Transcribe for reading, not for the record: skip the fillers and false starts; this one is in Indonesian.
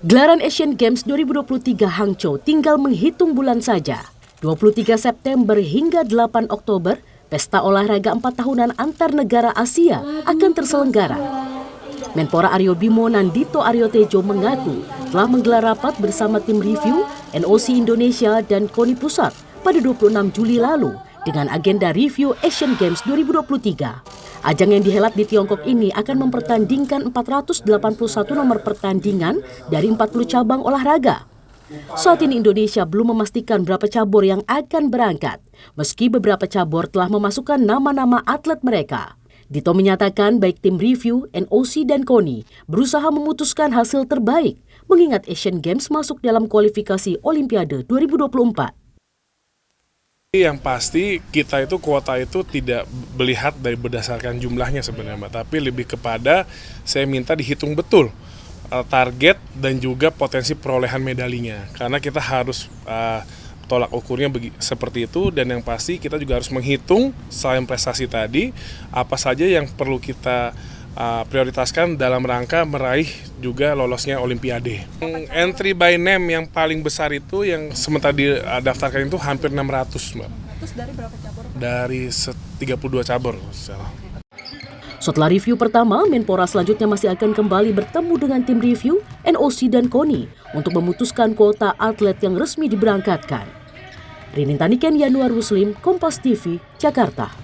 Gelaran Asian Games 2023 Hangzhou tinggal menghitung bulan saja. 23 September hingga 8 Oktober, pesta olahraga 4 tahunan antar negara Asia akan terselenggara. Menpora Aryo Bimo Nandito Aryo Tejo mengaku telah menggelar rapat bersama tim review NOC Indonesia dan KONI Pusat pada 26 Juli lalu dengan agenda review Asian Games 2023. Ajang yang dihelat di Tiongkok ini akan mempertandingkan 481 nomor pertandingan dari 40 cabang olahraga. Saat ini Indonesia belum memastikan berapa cabur yang akan berangkat, meski beberapa cabur telah memasukkan nama-nama atlet mereka. Dito menyatakan baik tim review, NOC dan KONI berusaha memutuskan hasil terbaik, mengingat Asian Games masuk dalam kualifikasi Olimpiade 2024. Yang pasti kita itu kuota itu tidak melihat dari berdasarkan jumlahnya sebenarnya, Mbak, tapi lebih kepada saya minta dihitung betul target dan juga potensi perolehan medalinya, karena kita harus tolak ukurnya seperti itu. Dan yang pasti kita juga harus menghitung selain prestasi tadi apa saja yang perlu kita prioritaskan dalam rangka meraih juga lolosnya Olimpiade. Entry by name yang paling besar itu yang sementara didaftarkan itu hampir 600, Mbak. Terus dari berapa cabur? Dari 32 cabur. Setelah review pertama, Menpora selanjutnya masih akan kembali bertemu dengan tim review, NOC dan KONI untuk memutuskan kuota atlet yang resmi diberangkatkan. Rinintaniken Yanuar Muslim, Kompas TV, Jakarta.